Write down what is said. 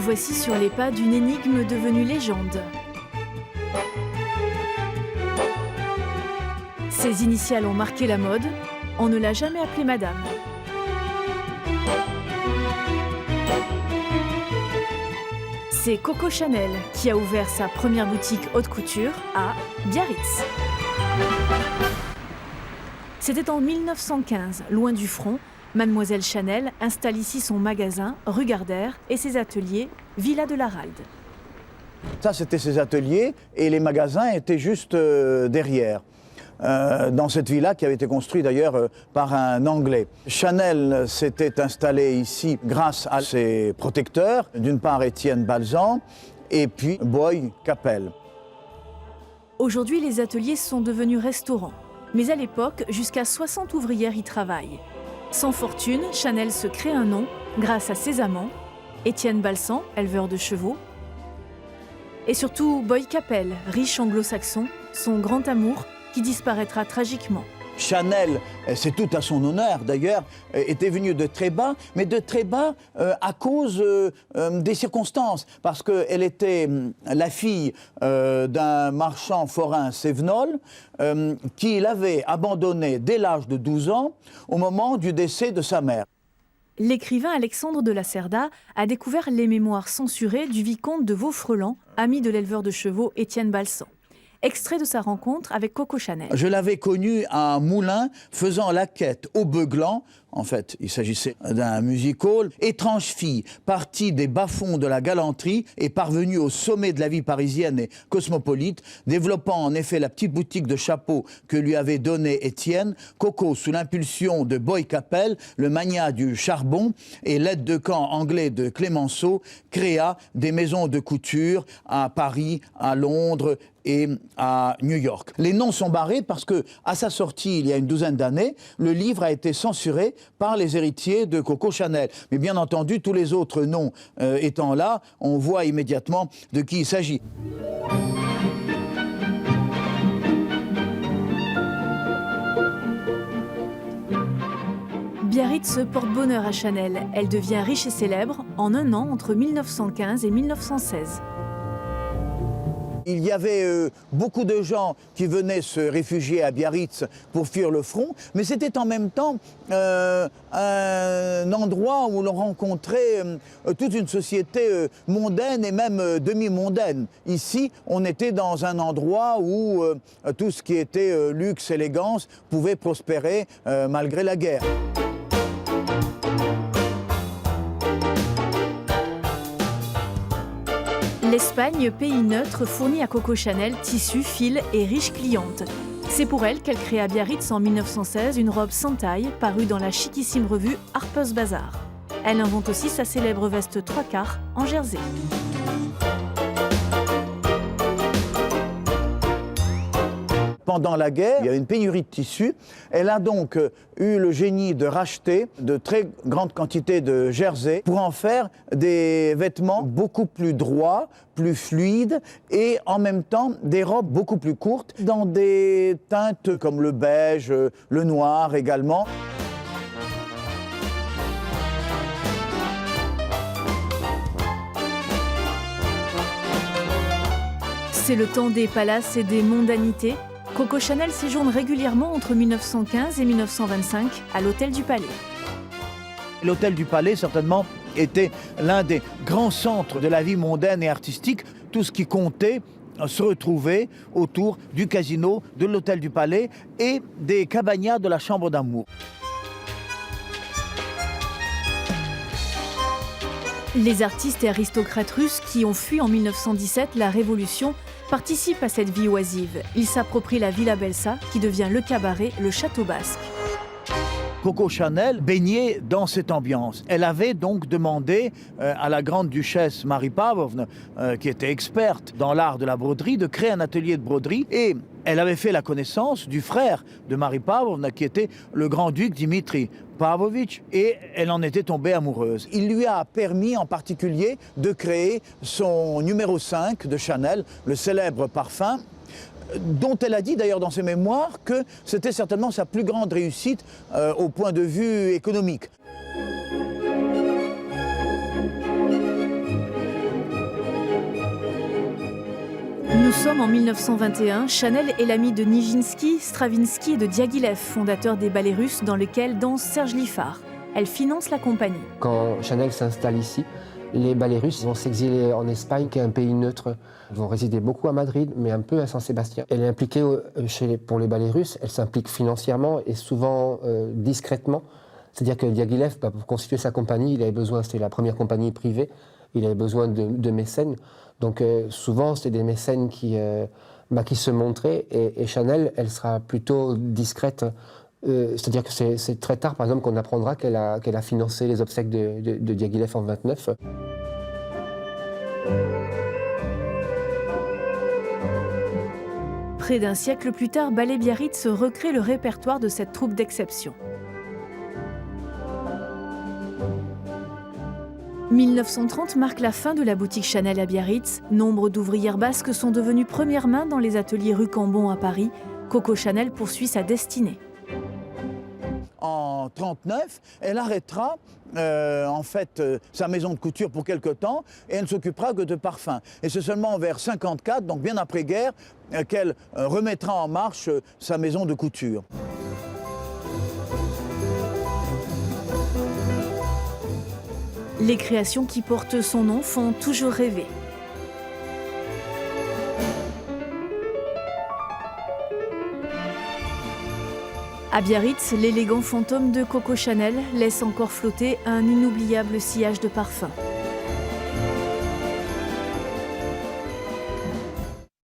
voici sur les pas d'une énigme devenue légende. Ses initiales ont marqué la mode, on ne l'a jamais appelée madame. C'est Coco Chanel qui a ouvert sa première boutique haute couture à Biarritz. C'était en 1915, loin du front. Mademoiselle Chanel installe ici son magasin, rue Gardère, et ses ateliers, Villa de l'Aralde. Ça, c'était ses ateliers et les magasins étaient juste derrière. Dans cette villa qui avait été construite d'ailleurs par un Anglais. Chanel s'était installé ici grâce à ses protecteurs, d'une part Étienne Balsan et puis Boy Capel. Aujourd'hui, les ateliers sont devenus restaurants. Mais à l'époque, jusqu'à 60 ouvrières y travaillent. Sans fortune, Chanel se crée un nom grâce à ses amants, Étienne Balsan, éleveur de chevaux, et surtout Boy Capel, riche anglo-saxon, son grand amour, qui disparaîtra tragiquement. Chanel, c'est tout à son honneur d'ailleurs, était venue de très bas, mais de très bas à cause des circonstances, parce qu'elle était la fille d'un marchand forain cévenol qui l'avait abandonnée dès l'âge de 12 ans au moment du décès de sa mère. L'écrivain Alexandre de la Cerda a découvert les mémoires censurées du vicomte de Vaufreland, ami de l'éleveur de chevaux Étienne Balsan. Extrait de sa rencontre avec Coco Chanel. Je l'avais connue à un moulin faisant la quête au Beuglant. En fait, il s'agissait d'un music-hall. Étrange fille, partie des bas-fonds de la galanterie et parvenue au sommet de la vie parisienne et cosmopolite, développant en effet la petite boutique de chapeaux que lui avait donnée Étienne, Coco, sous l'impulsion de Boy Capel, le magnat du charbon et l'aide de camp anglais de Clémenceau, créa des maisons de couture à Paris, à Londres et à New York. Les noms sont barrés parce que, à sa sortie il y a une douzaine d'années, le livre a été censuré par les héritiers de Coco Chanel. Mais bien entendu, tous les autres noms étant là, on voit immédiatement de qui il s'agit. Biarritz porte bonheur à Chanel. Elle devient riche et célèbre en un an entre 1915 et 1916. Il y avait beaucoup de gens qui venaient se réfugier à Biarritz pour fuir le front, mais c'était en même temps un endroit où l'on rencontrait toute une société mondaine et même demi-mondaine. Ici, on était dans un endroit où tout ce qui était luxe, élégance pouvait prospérer malgré la guerre. L'Espagne, pays neutre, fournit à Coco Chanel tissus, fils et riches clientes. C'est pour elle qu'elle crée à Biarritz en 1916 une robe sans taille parue dans la chiquissime revue Harper's Bazaar. Elle invente aussi sa célèbre veste 3/4 en jersey. Pendant la guerre, il y a une pénurie de tissus. Elle a donc eu le génie de racheter de très grandes quantités de jersey pour en faire des vêtements beaucoup plus droits, plus fluides et en même temps des robes beaucoup plus courtes dans des teintes comme le beige, le noir également. C'est le temps des palaces et des mondanités. Coco Chanel séjourne régulièrement entre 1915 et 1925 à l'Hôtel du Palais. L'Hôtel du Palais, certainement, était l'un des grands centres de la vie mondaine et artistique. Tout ce qui comptait se retrouvait autour du casino, de l'Hôtel du Palais et des cabagnats de la Chambre d'amour. Les artistes et aristocrates russes qui ont fui en 1917 la Révolution participent à cette vie oisive. Ils s'approprient la Villa Belsa qui devient le cabaret, le Château Basque. Coco Chanel baignait dans cette ambiance. Elle avait donc demandé à la grande duchesse Marie Pavlovna, qui était experte dans l'art de la broderie, de créer un atelier de broderie. Et elle avait fait la connaissance du frère de Marie Pavlovna, qui était le grand-duc Dimitri Pavlovitch, et elle en était tombée amoureuse. Il lui a permis en particulier de créer son numéro 5 de Chanel, le célèbre parfum, dont elle a dit d'ailleurs dans ses mémoires que c'était certainement sa plus grande réussite au point de vue économique. sommes en 1921, Chanel est l'ami de Nijinsky, Stravinsky et de Diaghilev, fondateurs des ballets russes dans lesquels danse Serge Liffard. Elle finance la compagnie. Quand Chanel s'installe ici, les ballets russes vont s'exiler en Espagne, qui est un pays neutre. Ils vont résider beaucoup à Madrid, mais un peu à Saint-Sébastien. Elle est impliquée pour les ballets russes, elle s'implique financièrement et souvent discrètement. C'est-à-dire que Diaghilev, pour constituer sa compagnie, il avait besoin, c'était la première compagnie privée, il avait besoin de mécènes. Donc souvent, c'est des mécènes qui se montraient et Chanel, elle sera plutôt discrète. C'est-à-dire que c'est très tard, par exemple, qu'on apprendra qu'elle a financé les obsèques de Diaghilev en 1929. Près d'un siècle plus tard, Ballet Biarritz recrée le répertoire de cette troupe d'exception. 1930 marque la fin de la boutique Chanel à Biarritz. Nombre d'ouvrières basques sont devenues premières mains dans les ateliers rue Cambon à Paris. Coco Chanel poursuit sa destinée. En 1939, elle arrêtera sa maison de couture pour quelque temps et elle ne s'occupera que de parfums. Et c'est seulement vers 1954, donc bien après-guerre, qu'elle remettra en marche sa maison de couture. Les créations qui portent son nom font toujours rêver. À Biarritz, l'élégant fantôme de Coco Chanel laisse encore flotter un inoubliable sillage de parfums.